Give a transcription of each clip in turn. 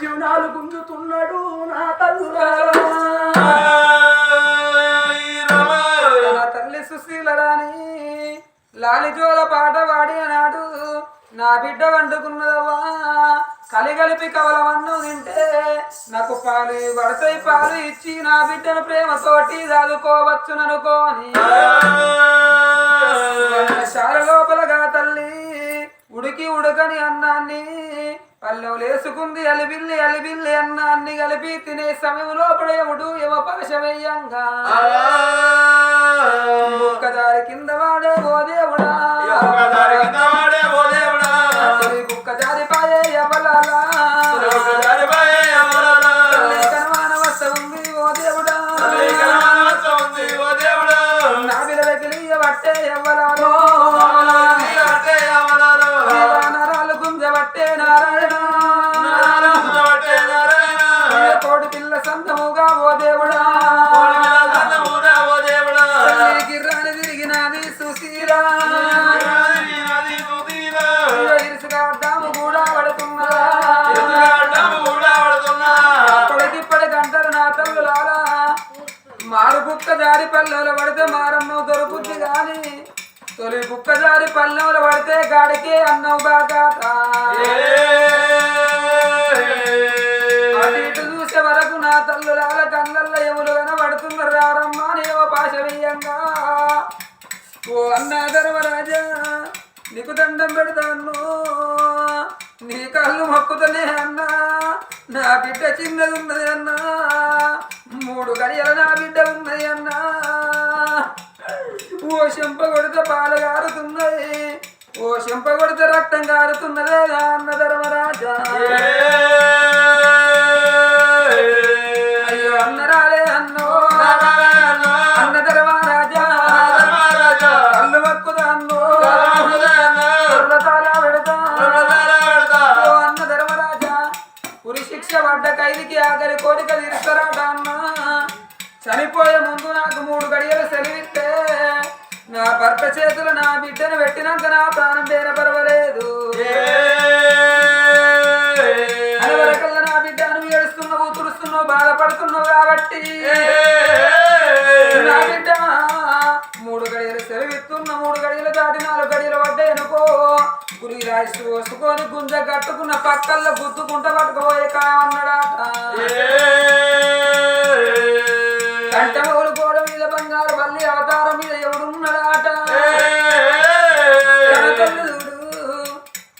జీవనాలు గుంజుతున్నాడు నా తల్లురా నా తల్లి సుశీలరాని లాలిజోల పాట పాడి అన్నాడు నా బిడ్డ వండుకున్నదవ్వా కలిగలిపి కవలవన్నం తింటే నాకు పాలు పడతాయి పాలు ఇచ్చి నా బిడ్డను ప్రేమతోటి చదువుకోవచ్చుననుకోని శాల లోపలగా తల్లి ఉడికి ఉడకని అన్నాన్ని పల్లెం లేసుకుంది అలిబిల్లి అలిబిల్లి అన్నాన్ని కలిపి తినే సమయం లోపడేవుడు యమపాశమయ్యంగా కుక్కదారి కింద వాడే ఓ దేవుడా కుక్కదారి పాయే యమలాలా కనవాన వస్త ఉంది ఓ దేవుడా నా బిడలకి వట్టే యవ్వలాలో నరాలు గుంజబట్టే నారాయణ కోడి పిల్ల సంతముగా ఓ దేవుడా గిర్రాని తిరిగినది సుశీలా ఇరుసుగా అడ్డాము కూడా పడుతున్నదా ఇప్పటి గంటలు నా తల్లులారా మారు బుక్క జారి పల్లెలు పడితే మారమ్మ దొరుకుద్ది గాని తొలి బుక్క జారి పల్లెలు పడితే గాడికే అన్నం బాగా అటు ఇటు చూసే వరకు నా తల్లులాల కళ్ళల్లో ఎములు కనబడుతున్నారు రారమ్మ నేవో పాశవీయంగా ఓ అన్నా ధర్మరాజా నీకు దండం పెడతాను నీ కళ్ళు మొక్కుతనే అన్నా నా బిడ్డ చిన్నది ఉన్నది అన్నా 3 గడియల నా బిడ్డ ఉన్నది అన్నా ఓ చెంప కొడితే పాలు కారుతున్నది ఓ చెంప కొడితే రక్తం కారుతున్నదే అన్న ధర్మరాజా అయ్యో అన్నరాలే అన్నో అన్న ధర్మరాజా కళ్ళు మొక్కుదా అన్నో తాళా పెడతా ఓ అన్న ధర్మరాజా ఉరి శిక్ష పడ్డ ఖైదీకి ఆఖరి కోరిక తీరుస్తారట అన్నా చనిపోయే ముందు నాకు 3 గడియలు సెలవిస్తే నా భర్త చేతులు నా బిడ్డను పెట్టినాక నా ప్రాణం పేర పర్వాలేదు అనవరకల్లా నా బిడ్డను ఏడుస్తున్నావు తుడుస్తున్నావు బాధపడుతున్నావు కాబట్టి నా బిడ్డ 3 గడియలు సెలవిస్తున్న 3 గడియలు దాటి 4 గడియలు పడ్డాయి అనుకో గురి రాసి పోసుకొని గుంజ కట్టుకున్న పక్కల్లో గుద్దుకుంట పట్టుకోబోయే కాయమన్నాడాట కంటమూలు గోడ మీద బంగారు బల్లి అవతారం మీద ఎవడున్నాడాట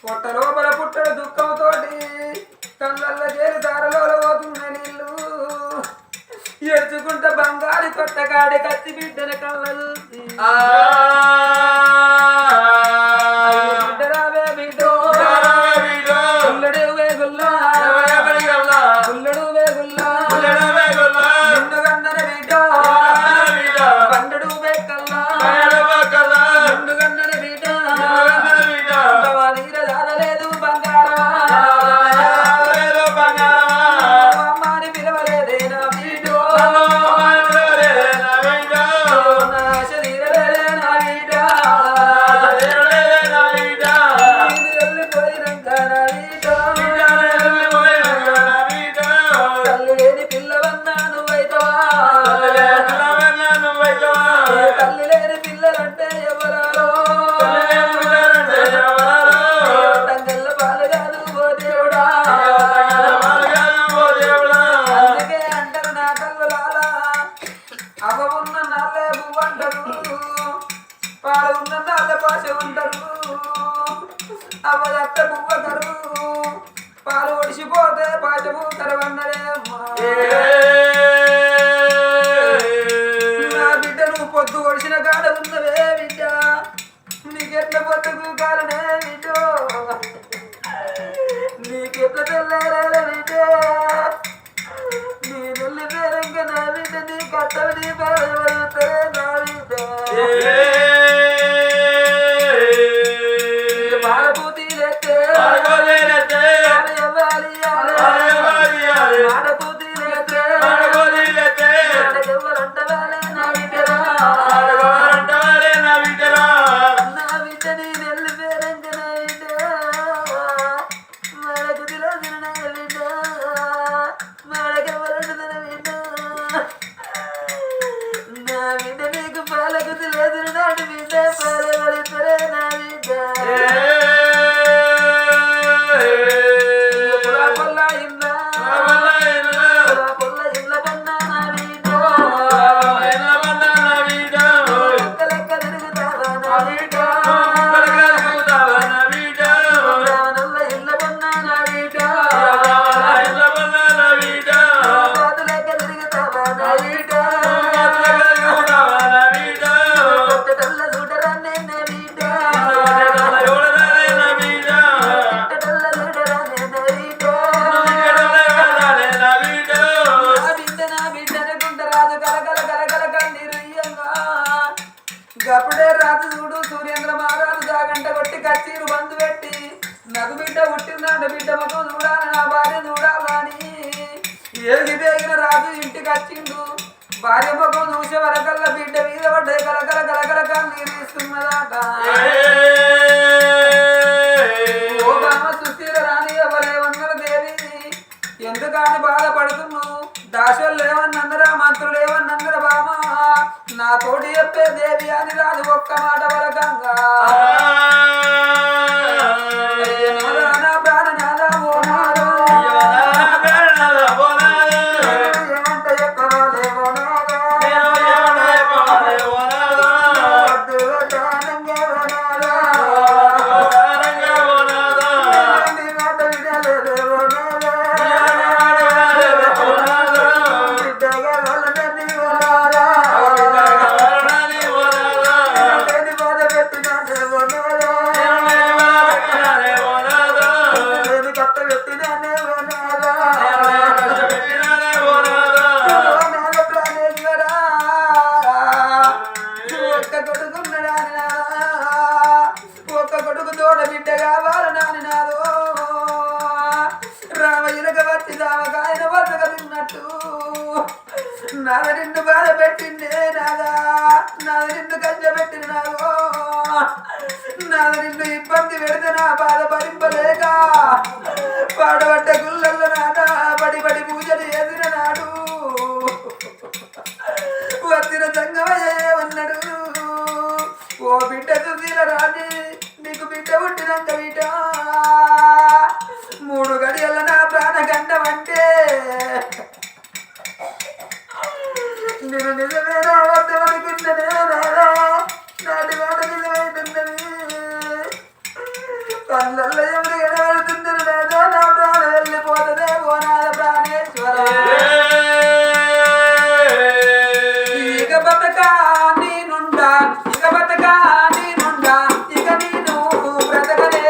పొట్ట లోపల పుట్టడు దుఃఖంతోటి కళ్ళల్లో చేరి దారలో పోతున్న నీళ్ళు ఎడుచుకుంట బంగారు కొట్టగాడి కత్తి బిడ్డన కళ్ళ చూసి బిడ్డరావే బిడ్డో గుల్లడు వేగుల్లా గుల్లడు వేగుల్లా నిన్ను గన్నర బిడ్డో పండుడు వేకల్లా నిన్ను గన్నర బిడ్డో నీర దారలేదు బంగారా అమ్మాని పిలవలేదే నా బిడ్డో నా శరీరలే నా బిడ్డ వెళ్ళిపోయినాక నా బిడ్డో తల్లి లేని పిల్లవన్నా నువ్వైతవా తల్లి లేని పిల్లలంటే ఎవరాలో తంగళ్ళ పాలుగాను ఓ దేవుడా అందుకే అంటారు నా తల్లులారా అవ ఉన్న నాళ్ళే పువ్వంటారు పాలు ఉన్న నాళ్ళ పాశ ఉంటారు అవ అత్త పువ్వతారు పాలు ఒడిసిపోతే పాశ పూతారు అన్నరే నా బిడ్డ నువ్వు పొద్దు ఒడిసిన కాడ ఉన్నవే బిడ్డ నీకెట్ల పొద్దుకు కాలనే బిడ్డో నీకెట్ల తెల్లారే బిడ్డ నీ నెల్లి పేరంగా నా బిడ్డ నీ కట్టలు నీ పరవరుతారే నా బిడ్డ మాడపూతి లేస్తే మాడపూతి లేస్తే ఎవరంటవాలే నా బిడ్డరా నా బిడ్డ నీ నెల్లి పేరంగా నా ఇంటికి వచ్చిండు భార్య ముఖం చూసే వరకల్లా బిడ్డ మీద పడ్డే కలకల కలకల కన్నీరు ఇస్తున్నదాట ఓ బామ సుస్థిర రాని ఎవరేమన్నారు దేవి ఎందుకని బాధపడుతున్నావు దాసోళ్ళు ఏమన్నరా మంత్రులు ఏమన్నరా బామ నా తోటి చెప్పే దేవి అని రాదు ఒక్క మాట వరకంగా నాది నిన్ను బాధ పెట్టిండే నాదా నాది నిన్ను కష్ట పెట్టిన నాదో నాది నిన్ను ఇబ్బంది పెడితే నా బాధ భరింపలేక పాడబడ్డ గుళ్ళల్లో నాదా పడి పడి పూజలు చేసిన నాడు వచ్చిన సంగమయ్యే ఉన్నాడు ఓ బిడ్డ సుశీల రాని నీకు బిడ్డ పుట్టినాక బిడ్డ 3 గడియల నా ప్రాణగండం అంటే నేను నిజమే రావద్దాం అనుకున్నదే రాదా నాటి మాట నిజమైతున్నది కళ్ళల్లో ఎవరు ఎడబడుతున్నారు రాదా నా ప్రాణం వెళ్ళిపోతుందే ఓనాల ప్రాణేశ్వర ఇక బతకా నేనుండా ఇక బతకా నేనుండా ఇక నేను బ్రతకలే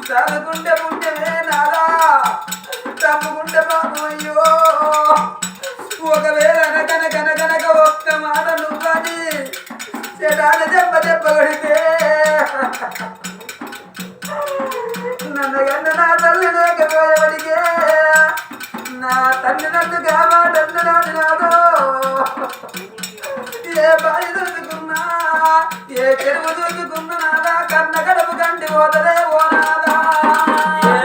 చదువుకుంటే పుణ్యమే నాదా తమ్ముకుంటే పాపం అయ్యో ఒకవేళ అనకనకనకనక ఒక్క మాట నువ్వని చెడాల దెబ్బ దెబ్బ కొడితే నన్నగన్న నా తల్లి లేకపోయేవాడికే నా తల్లి నన్ను కావాలన్నదాని నాదో ఏ బాయి దొరుకున్నా ఏ చెరువు దొరుకున్నా నాదా కన్న గడపు కంటి పోతలే ఓ నాదా ఓ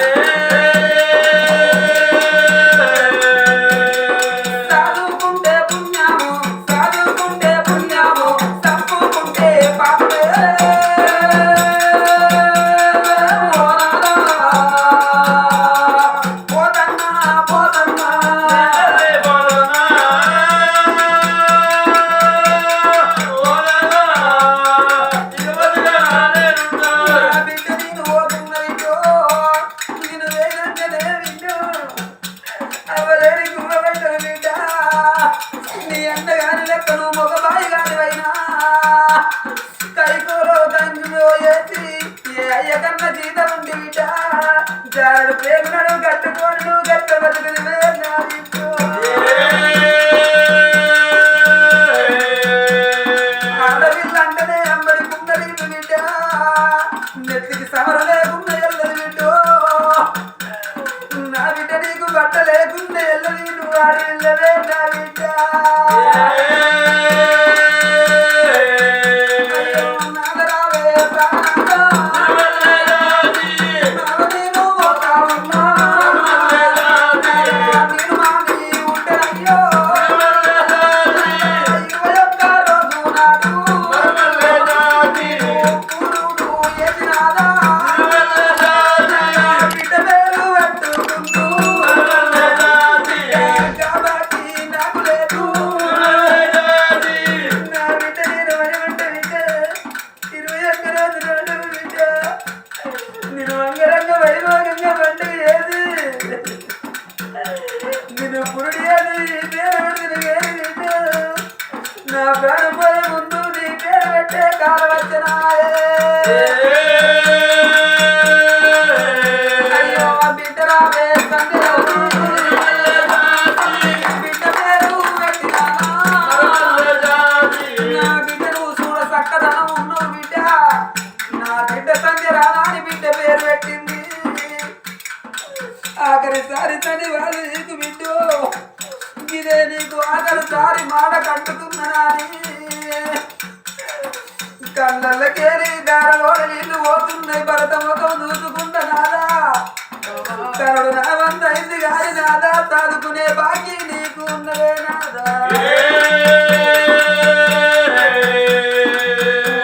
అయ్యో బిడ్డ రావే సంధ్యలోకి బిడ్డ పేరు పెట్టినా నా బిడ్డను చూడ చక్కదనం ఉన్నావు బిడ్డ నా బిడ్డ సంధ్య రాని బిడ్డ పేరు పెట్టింది ఆఖరిసారి తని వాళ్ళు నీకు బిడ్డు ఇదే నీకు ఆఖరిసారి మాట కట్టుకున్నాని కళ్ళకేరి దారలో నీళ్లు పోతున్నాయి భరత ముఖం చూసుకుంటా నాదా కరుడు నా వంత అయింది గాని నాదా సాదుకునే బాకీ నీకు ఉన్నదే నాదా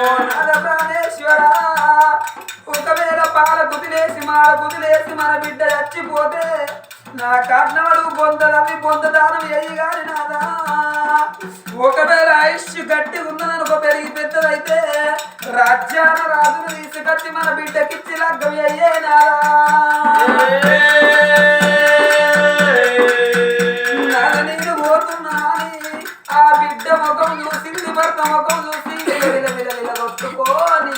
ఓ నాద ప్రాణేశ్వర ఒకవేళ పాల కుదిలేసి మాల కుదిలేసి మన బిడ్డ చచ్చిపోతే నా కర్ణవాడు పొందలవి పొందదానం ఎయ్యి గాని నాదా ఒకవేళ ఆయుష్ గట్టి ఉన్నదనుకో పెరిగి పెద్దదైతే రాజ్యాన రాజును తీసుకొచ్చి మన బిడ్డకిచ్చి లగ్గం అయ్యే నాదా నేను పోతున్నాని ఆ బిడ్డ ముఖం చూసింది భర్త ముఖం చూసి విల కొట్టుకోని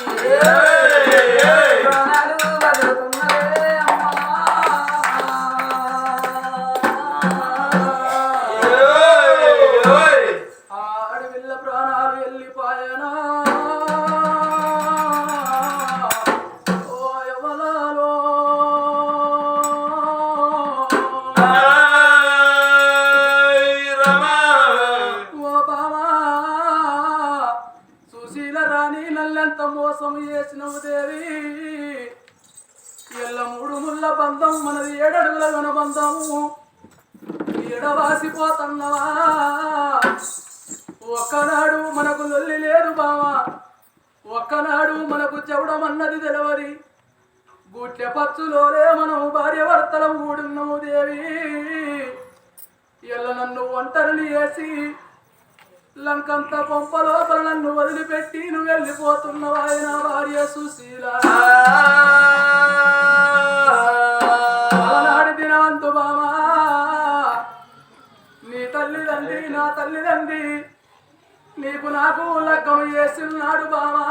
ప్రాణాలు వదులుతున్నదే ఆడపిల్ల ప్రాణాలు వెళ్ళిపోయానా ఓ యవలాలో ఓ బావా సుశీల రాణి నల్లెంత మోసం చేసినవు దేవి ఎల్ల మూడు ముళ్ళ బంధం మనది 7 అడుగుల బంధము ఎడవాసిపోతున్నవా ఒక్కనాడు మనకు లొల్లి లేదు బావా ఒక్కనాడు మనకు చెవడమన్నది తెలవరి గుట్టె పచ్చులోనే మనం భార్య భర్తలం కూడున్నాము దేవి ఎల్ల నన్ను ఒంటరిని వేసి లంకంత పొంప లోపల నన్ను వదిలిపెట్టి నువ్వు వెళ్ళిపోతున్నావా నా భార్య సుశీల ఆనాడు దినవంతు బావా నీ తల్లిదండ్రి నా తల్లిదండ్రి నీకు నాకు లగ్గం చేస్తున్నాడు బావా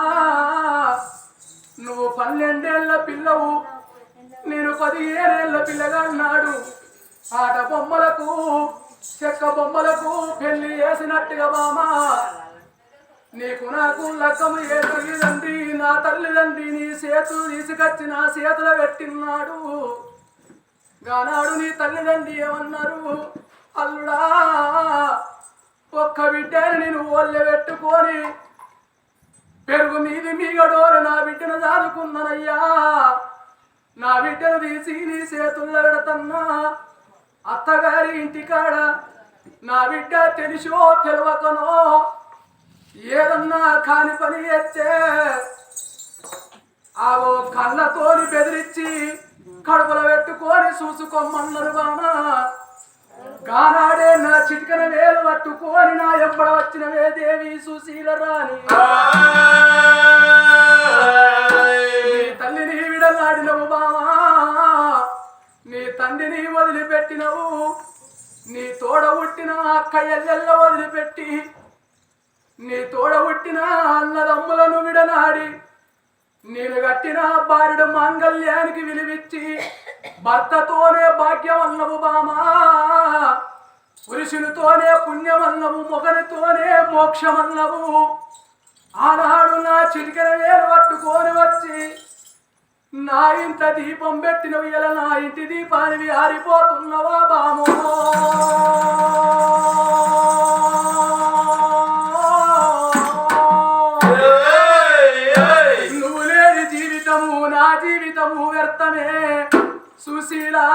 నువ్వు 12 ఏళ్ల పిల్లవు నేను 15 ఏళ్ల పిల్లగా అన్నాడు ఆట బొమ్మలకు చెక్క బొమ్మలకు పెళ్లి చేసినట్టుగా బామా నీకు నాకు లగ్గం చేసి నా తల్లిదండ్రి నీ చేతులు తీసుకొచ్చి నా చేతులు పెట్టినాడు గానాడు నీ తల్లిదండ్రి ఏమన్నారు అల్లుడా ఒక్క బిడ్డని నేను ఒళ్ళె పెట్టుకొని పెరుగు మీది మీగడోరు నా బిడ్డను దాదుకున్నానయ్యా నా బిడ్డను తీసి నీ చేతుల్లో పెడతన్నా అత్తగారి ఇంటికాడ నా బిడ్డ తెలిసో తెలవకనో ఏదన్నా కాని పని చేస్తే ఆగో కళ్ళతోని బెదిరించి కడుపులో పెట్టుకొని చూసుకోమన్నారు బామా గానాడే నా చిటికన వేలు పట్టుకొని నా ఎంబడ వచ్చినవే దేవి సుశీల రాణి నీ తల్లిని విడలాడినవు బామా నీ తండ్రిని వదిలిపెట్టినవు నీ తోడ పుట్టిన అక్క ఎల్లెల్ల వదిలిపెట్టి నీ తోడ పుట్టిన అన్నదమ్ములను విడనాడి నేను కట్టిన భార్యడు మాంగళ్యానికి విలువిచ్చి భర్తతోనే భాగ్యం అన్నవు బామా పురుషునితోనే పుణ్యం అన్నవు మొగనితోనే మోక్షం అన్నవు ఆనాడు నా చిటికెన వేలు పట్టుకొని వచ్చి నా ఇంట దీపం పెట్టినవి ఇలా నా ఇంటి దీపానివి ఆరిపోతున్నవా బామో నువ్వు లేని జీవితము నా జీవితము వ్యర్థమే సుశీలా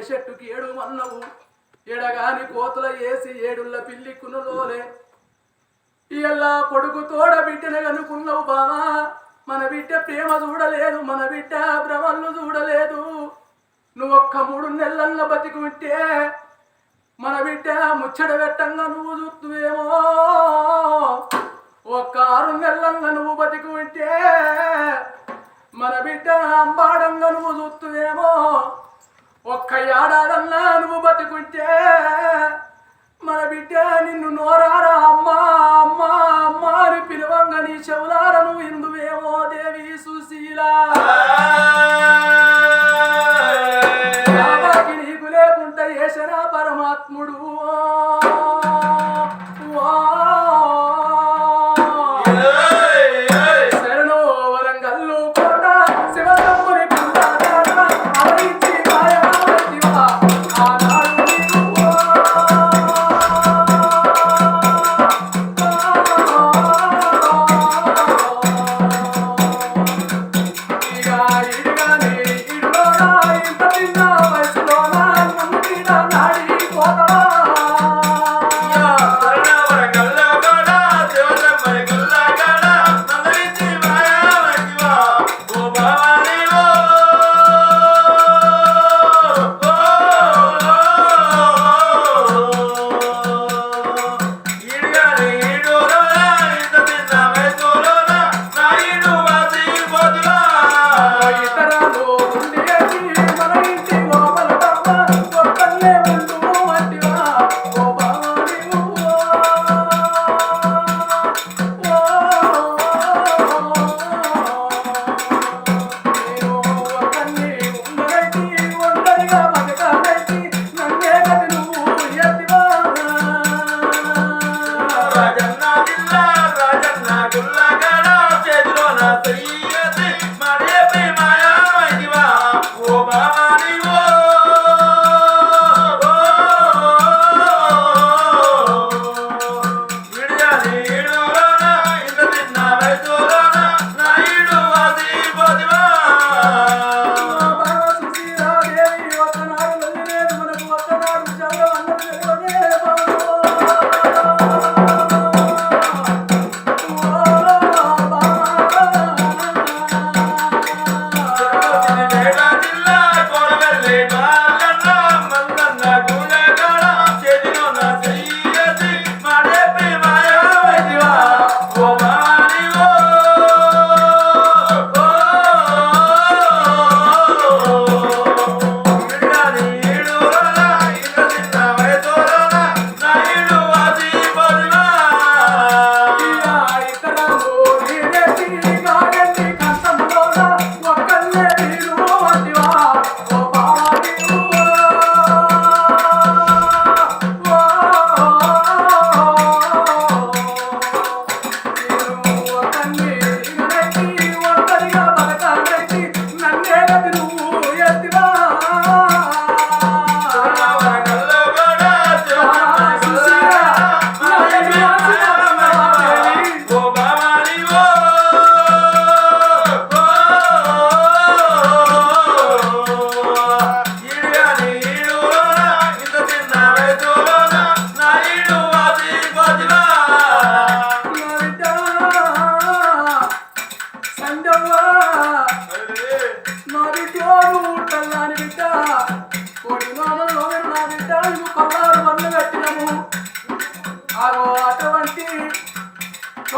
చెట్టుకి ఏడుమన్నవు ఎడగాని కోతుల వేసి ఏడుళ్ళ పిల్లి కునులోలే ఇలా కొడుకు తోడ బిడ్డను కనుకున్నావు బావా మన బిడ్డ ప్రేమ చూడలేదు మన బిడ్డ భ్రమలు చూడలేదు నువ్వు ఒక్క 3 నెలల్లో బతికుంటే మన బిడ్డ ముచ్చట పెట్టంగా నువ్వు చూస్తువేమో ఒక్క 6 నెలలంగా నువ్వు బతికి ఉంటే మన బిడ్డ అంబాడంగా నువ్వు చూస్తువేమో ఒక్క ఏడాదన్నా నువ్వు బతుకుంటే మన బిడ్డ నిన్ను నోరారా అమ్మా అమ్మా అమ్మా అని పిలువంగా నీ చెవులార నువ్వు ఇందువేమో దేవి సుశీల నీకు లేకుండా ఏసరా పరమాత్ముడు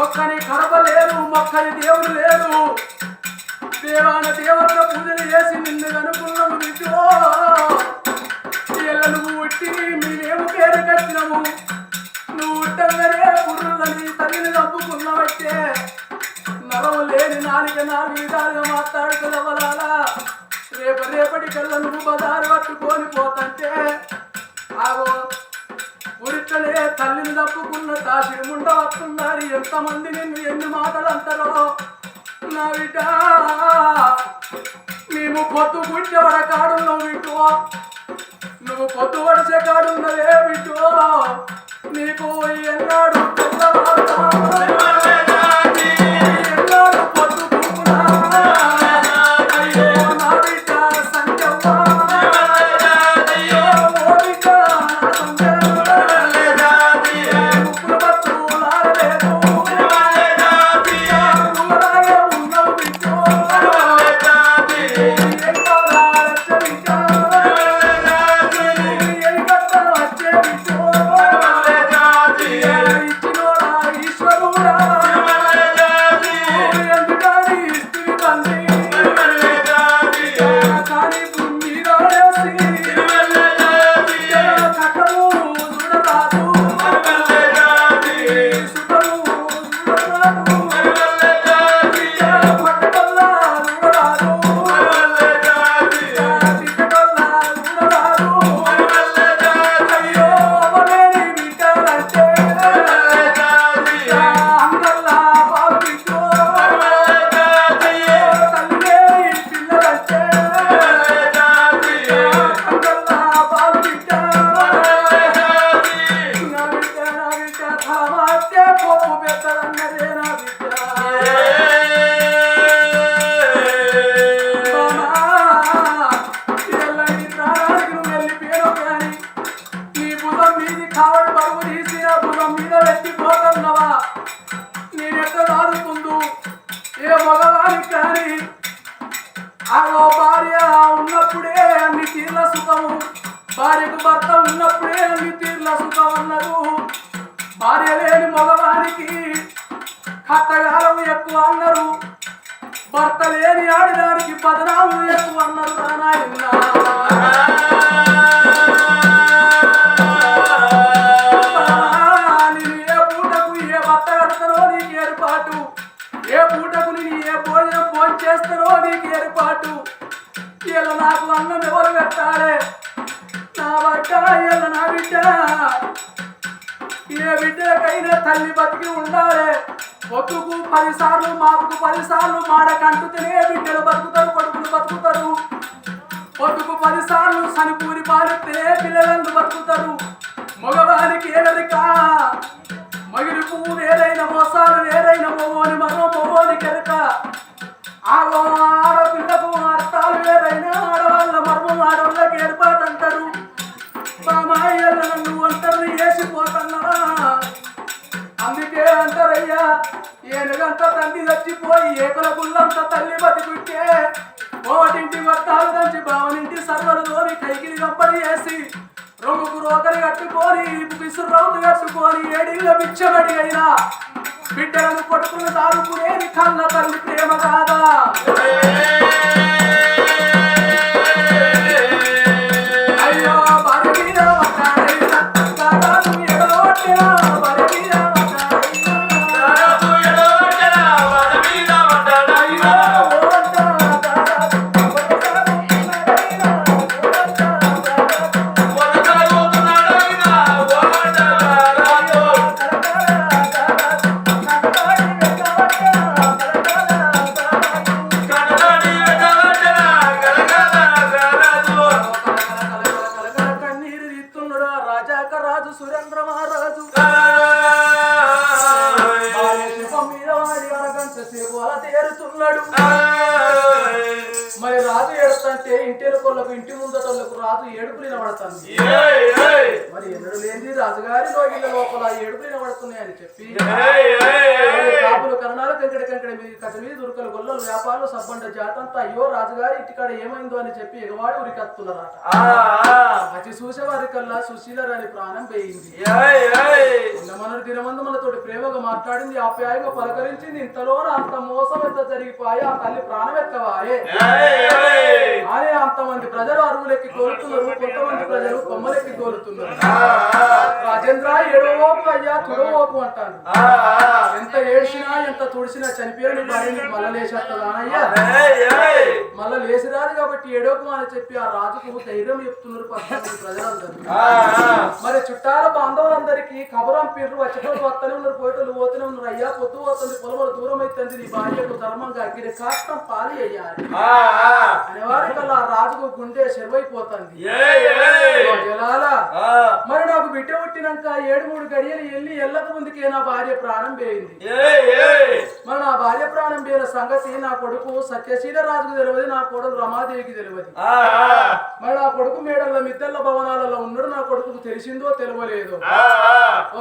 ఒక్కని కడప లేదు, మొక్కని దేవుడు లేదు. దేవాన దేవతల పూజలు చేసి నిన్ను అనుకున్నాము బిడ్డో. ఎల్ల నువ్వు ఉట్టి మేమేము పేరు కట్టినము. నువ్వు ఉట్టంగానే పుర్రులని తల్లిని చంపుకున్నావట్టే. నరం లేని నాలుక 4 విధాలుగా మాట్లాడుతున్నవలాలా. రేపటి కల్లా నువ్వు బజారు పట్టుకొని పోతంటే ఆగో ఉరికలే తల్లిని తప్పుకున్న తాసిరి ముండ వస్తుందని ఎంతమంది నిన్ను ఎన్ని మాటలు అంటారో. నా బిడ్డ మేము పొద్దు పుట్టే వడకాడున్నావు బిడ్డో. నువ్వు పొద్దు వడిసే కాడున్నదే బిడ్డో. నీకు ఎన్నాడు ఎన్నాడు పొద్దు పుట్టుకున్నా. అయ్యో నా బిడ్డ సంఖ్యమ్మ. Every ఆనాడు బరువు తీసి ఆ భుజం మీద పెట్టిపోతున్నవా నేనెట్ట దారుతుందు ఏ మగవానికి కానీ ఆగో భార్య ఉన్నప్పుడే అన్ని తీర్ల సుఖము భార్యకు భర్త ఉన్నప్పుడే అన్ని తీర్ల సుఖం అన్నారు భార్య లేని మగవానికి కట్టగాలం ఎక్కువ అన్నారు భర్త లేని ఆడదానికి బదనాము ఎక్కువ అన్నారు నాయన నేను ఏ పూటకు ఏ భర్త కడతారో నీకు ఏర్పాటు ఏ పూటకు నేను ఏ భోజనం భోజనం చేస్తారో నీకు ఏర్పాటు ఇలా నాకు అన్నం ఎవరు పెట్టాలి నా బట్ట ఇలా నా బిడ్డ ఏ బిడ్డలకైనా తల్లి బతికి ఉండాలి పొద్దుకు 10 సార్లు మాపుకు 10 సార్లు మాడ కంటుతేనే బిడ్డలు బతుకుతారు కొడుకులు బతుకుతారు పొద్దుకు 10 సార్లు సనిపూరి పాలిస్తేనే పిల్లలందు బతుకుతారు మగవారికి ఏదరిక మగిలి పువ్వు వేరైన మోసాలు వేరైన మొగోని మరో మొగోని కెరక ఆడపిల్లకు అర్థాలు వేరైన ఆడవాళ్ళ మర్మం ఆడవాళ్ళకి ఏర్పాటు అంటారు బామాయ్యల నన్ను ఒంటరిని వేసిపోతున్నావా అందుకే అంటారయ్యా ఏనుగంత తండ్రి చచ్చిపోయి ఏకల గుళ్ళంత తల్లి బతికుంటే ఓటింటి వస్తాలు దంచి బావనింటి సర్వలతోని కైకిలి గంపడి వేసి రొమ్ముకు రోకలి కట్టుకొని పిసురు రౌండ్ కట్టుకొని ఏడిళ్ళ బిచ్చబడి అయినా బిడ్డలను కొట్టుకుని దారుకునేది కన్న తల్లి ప్రేమ కాదా అయ్యో భార్య మీద వస్తాడైనా దాదాపు ఎడవట్టినా భార్య మీద మరి రాజు ఏడుస్తుంటే ఇంటికొల్లకు ఇంటి ముందటోళ్ళకు రాజు ఏడుపు వినబడుతుంది మరి ఎన్నడు లేని రాజుగారి రోగిళ్ళ లోపల ఏడుపు వినబడుతున్నాయని చెప్పి కాపులు కరణాలు కంకడి కంకడి మీద కథ మీద దుర్కలు గొల్లలు వ్యాపారాలు సబ్బండ జాతంతా అయ్యో రాజుగారి ఇంటికాడ ఏమైందో అని చెప్పి ఎగవాడి ఉరికత్తున్నారట అతి చూసేవారి కల్లా సుశీల రాని ప్రాణం పోయింది మన దినమందు మనతోటి ప్రేమగా మాట్లాడింది ఆప్యాయంగా పలకరించింది ఇంతలో అంత మోసం ఎంత జరిగిపోయి ఆ తల్లి ప్రాణం ఎక్కవాయే అని అంతమంది ప్రజలు అరువులెక్కి కోరుతున్నారు కొంతమంది ప్రజలు కొమ్మలెక్కి కోరుతున్నారు రాజేంద్ర ఏడవోపు అయ్యా తుడవోపు అంటాను ఎంత ఏడ్చినా ఎంత తుడిచినా చనిపోయిన భార్యని మళ్ళా లేచేస్తుందానయ్యా మళ్ళా లేచిరాదు కాబట్టి ఏడోపు అని చెప్పి ఆ రాజుకు ధైర్యం చెప్తున్నారు 10 ప్రజలందరూ మరి చుట్టాల బాంధవులందరికీ కబరం పేర్లు వచ్చేటోళ్ళు వస్తూనే ఉన్నారు పోయేటోళ్ళు పోతూనే ఉన్నారు అయ్యా పొద్దు పోతుంది పొలమలు దూరం అవుతుంది నీ భార్యకు ధర్మంగా అగ్గిరి కాష్టం పాలి అయ్యాలి అనేవారి కల్లా ఆ రాజుకు గుండె చెరువైపోతుంది మరి నాకు బిడ్డ పుట్టినాక 7-3 గడియలు వెళ్ళి ఎల్లక ముందుకే నా భార్య ప్రాణం పోయింది మరి నా భార్య ప్రాణం పోయిన సంగతి నా కొడుకు సత్యశీల రాజుకు తెలియదు నా కొడుకు రమాదేవికి తెలియదు మరి నా కొడుకు మేడల్లో మిద్దెల్ల భవనాలలో ఉన్నాడు నా కొడుకు తెలిసిందో తెలియలేదు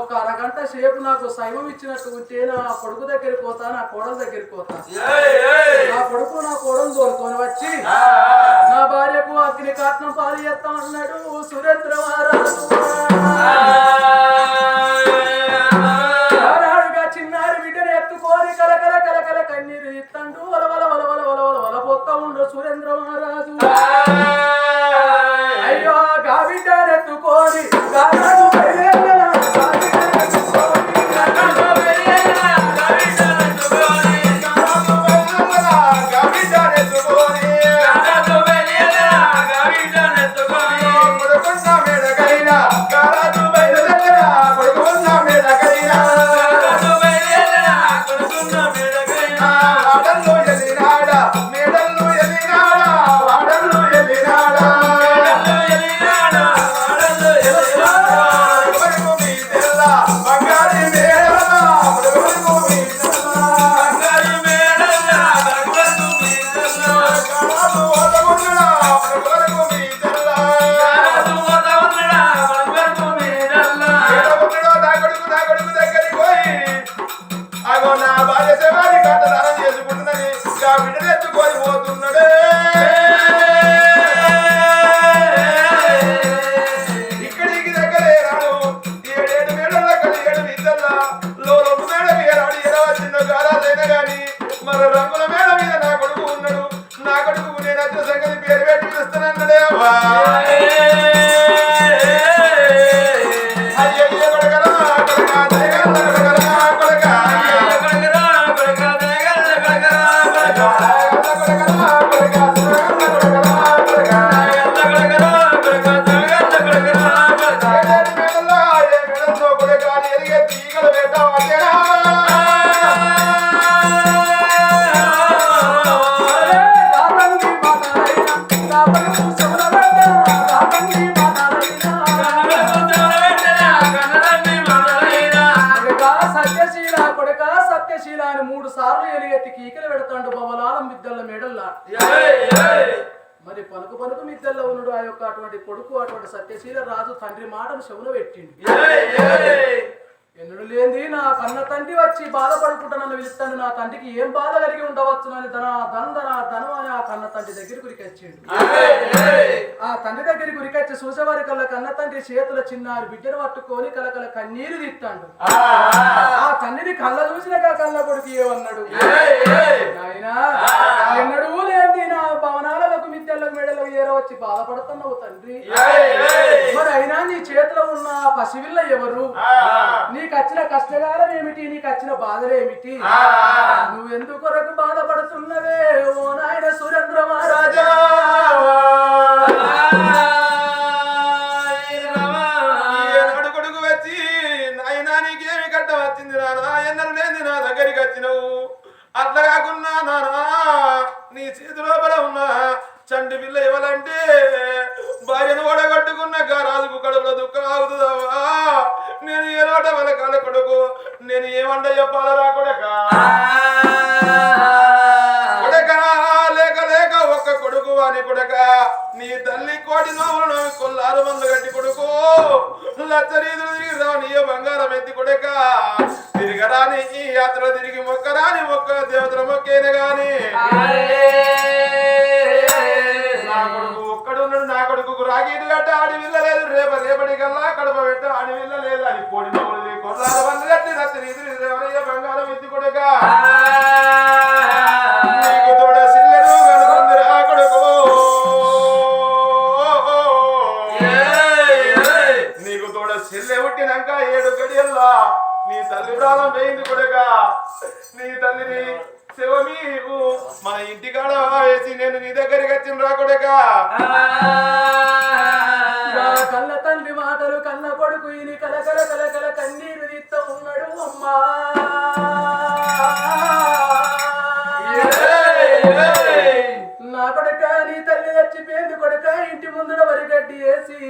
ఒక అరగంట సేపు నాకు శైవం ఇచ్చినట్టు ఉంటే నా కొడుకు దగ్గరికి పోతా నా కోడల దగ్గరికి పోతా నా కొడుకు నా కోడలు తోలుకొని వచ్చి నా భార్యకు అగ్ని కాట్నం పాలు చేస్తాం అన్నాడు సురేంద్ర మహారాజు చిన్నారి బిడ్డను ఎత్తుకొని కలకల కలకల కన్నీరు ఇత్తండు వల వల వల వల వల వల వల పోతా ఉండు సురేంద్ర మహారాజు అయ్యో గా బిడ్డను ఎత్తుకొని మేడల్లు ఎదినాడా వాడల్లు వచ్చిన సంగతి పేరు పెట్టి పిలుస్తానన్నాడేవా అయ్యో కొడకరా కొడక దయగల్ల కొడకరా కొడక సత్యశీల అని 3 సార్లు ఎలిగెత్తి కీకలు పెడతాండు బొమ్మలాలం మిద్దెల మెడల్లా మరి పలుకు పలుకు మిద్దెల్లో ఉన్నాడు ఆ యొక్క అటువంటి కొడుకు అటువంటి సత్యశీల రాజు తండ్రి మాటను చెవున పెట్టిండు ఎన్నడు లేని నా కన్న తండ్రి వచ్చి బాధపడుకుంటా నన్ను పిలుస్తాను నా తండ్రికి ఏం బాధ కలిగి ఉండవచ్చు అని ధనం అని ఆ కన్న తండ్రి దగ్గర గురికొచ్చిండు ఆ తండ్రి దగ్గర గురికొచ్చి చూసేవారి కల్లా కన్న తండ్రి చేతుల చిన్నారు బిడ్డను పట్టుకొని కలకల కన్నీరు తీస్తాడు ఆ తండ్రిని కళ్ళ చూసినాక కళ్ళ కొడుకు ఏమన్నాడు నాయనా ఎన్నడూ లేని నా భవనాలకు మిద్దెలకు మెడలకు ఏరవచ్చి బాధపడుతున్నావు తండ్రి మరి అయినా నీ చేతిలో ఉన్న పసివిల్ల ఎవరు నీకు వచ్చిన కష్టకాలం ఏమిటి నీకు వచ్చిన బాధలేమిటి నువ్వెందుకు కొరకు బాధపడుతున్నవే ఓ నాయన సురేంద్ర మహారాజా కొడుకు వచ్చి నాయనా నీకేమి కట్ట వచ్చింది నానా ఎన్నరు లేని నా దగ్గరికి వచ్చినవు అట్లా కాకున్నా నానా నీ చేతి లోపల ఉన్నా చంటి పిల్ల ఇవ్వాలంటే భార్యను ఓడగొట్టుకున్న రాజుకు కడుపులో దుఃఖం అవుతుందవా నేను ఏ లోట వాళ్ళ కాళ్ళ కొడుకు నేను ఏమంట చెప్పాలరా కొడక లేక లేక ఒక్క కొడుకు అని కొడక నీ తల్లి కోటి నోములు కొల్లారు మందు గట్టి కొడుకు లచ్చ రీతులు తిరిగి రావు నీ బంగారం ఎత్తి కొడక తిరగరాని ఈ యాత్ర తిరిగి మొక్కరాని మొక్క దేవతల మొక్కేనే గాని నా కొడుకు ఒక్కడున్నాడు నా కొడుకు రాగీటు గట్ట ఆడి విల్లలేదు రేపటి కల్లా కడప పెట్ట ఆడి విల్లలేదు అది కోడి నవ్వులు కొట్లాల బంధు కట్టి రత్తి రీతులు రేవరయ్య బంగారం ఎత్తి కొడక నీకు తోడ సిల్లెను కనుకుంది రా కొడుకు నీకు తోడ సిల్లె పుట్టినాక 7 గడియల్లా నీ తల్లి ప్రాణం పోయింది కొడక నీ తల్లిని శివమీవు మన ఇంటికాడ వేసి నేను నీ దగ్గరికి వచ్చిన రా కొడక కన్న తండ్రి మాటలు కన్న కొడుకు ఇని కలకల కలకల కన్నీరు తీస్తా ఉన్నాడు అమ్మా నా కొడుక నీ తల్లి చచ్చిపోయింది కొడుక ఇంటి ముందున వరిగడ్డి వేసి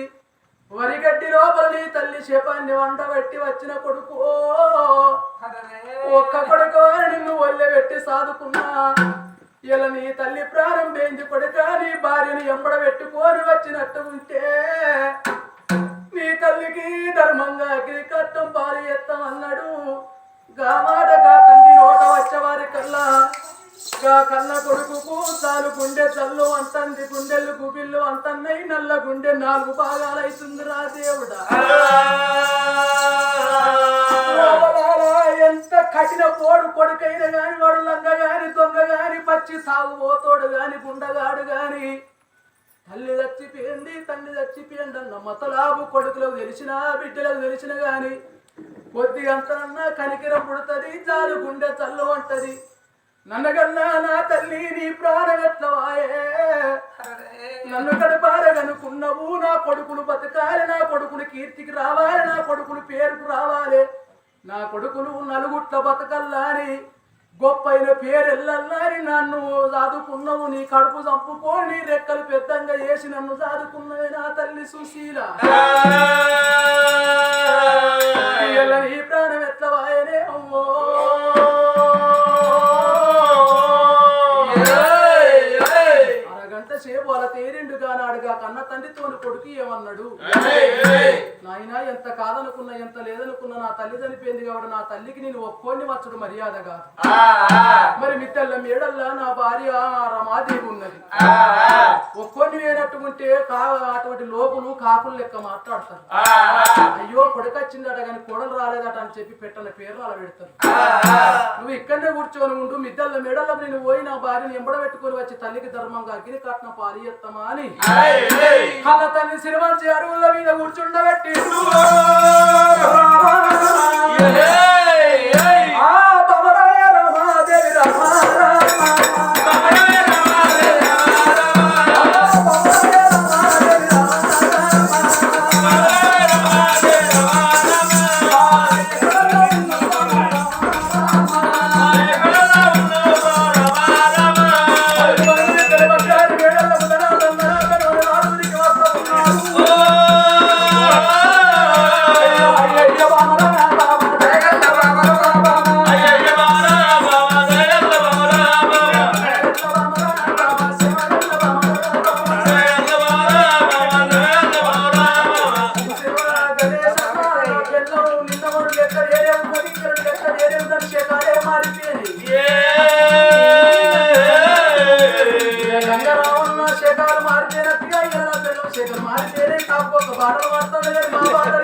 వరిగడ్డి లోపల నీ తల్లి శపాన్ని వంట పెట్టి వచ్చిన కొడుకు ఒక్క కొడుకు నిన్ను ఒళ్ళె పెట్టి సాదుకున్నా ఇలా నీ తల్లి ప్రాణం పోయింది కొడుక నీ భార్యను ఎంబడ పెట్టుకొని వచ్చినట్టు ఉంటే నీ తల్లికి ధర్మంగా అగ్ని కట్టం పాలు ఎత్తామన్నాడు గా మాట గా తండ్రి నోట వచ్చేవారి కల్లా గా కన్న కొడుకు చాలు గుండె చల్లు అంతంది గుండెలు గుబిల్లు అంతన్నయి నల్ల గుండె 4 భాగాలైతుంది రా దేవుడా ఎంత కఠిన పోడు కొడుకైన గాని వాడు లంగ గాని దొంగ గాని పచ్చి సాగుపోతోడు గాని గుండగాడు గాని తల్లి చచ్చిపోయింది తండ్రి చచ్చిపోయింది అన్న మతలాభు కొడుకులకు తెలిసిన బిడ్డలకు తెలిసిన గాని కొద్దిగంతనన్నా కనికిరం పుడుతుంది చాలు గుండె చల్లు అంటది నన్నగన్నా నా తల్లి నీ ప్రాణగట్లవాయే నన్ను గడపారగనుకున్నవు నా కొడుకులు బతకాలి నా కొడుకులు కీర్తికి రావాలి నా కొడుకులు పేరుకు రావాలి నా కొడుకులు నలుగుట్ల బతకల్లాని గొప్పైన పేరెళ్ళల్లాని నన్ను సాదుకున్నావు నీ కడుపు చంపుకొని రెక్కలు పెద్దంగా చేసి నన్ను సాదుకున్నవే నా తల్లి సుశీల నీ ప్రాణం ఎట్ల వాయనే అమ్మో అరగంట సేపు అలా తేరిండుగా నాడుగా కన్న తండ్రితో కొడుకు ఏమన్నాడు నాయన ఎంత కాదనుకున్నా ఎంత లేదనుకున్నా నా తల్లి చనిపోయింది కాబట్టి నా తల్లికి నేను ఒక్కోని వచ్చడు మర్యాదగా మరి మిత్తల్ల మేడల్లా నా భార్య రమాదేవి ఉన్నది ఒక్కోని వేనట్టుకుంటే అటువంటి లోపులు కాకులు లెక్క మాట్లాడతారు అయ్యో కొడుకొచ్చిందట కానీ కొడలు రాలేదట అని చెప్పి పెట్టిన పేర్లు అలా పెడతారు నువ్వు ఇక్కడనే కూర్చొని ఉండు మిద్దల్ల మేడల్లో నేను పోయి నా భార్యను ఎంబడబెట్టుకొని వచ్చి తల్లికి ధర్మంగా అగ్ని కట్నం పాలియత్తమా అని అలా తల్లి సిరిమంచి అరువుల మీద కూర్చుండబెట్టి మారిపోయినట్టుగా ఇలా శేఖర్ మారిపోయిన కాకపోతే బాటలు పడతాడు మా బాటలు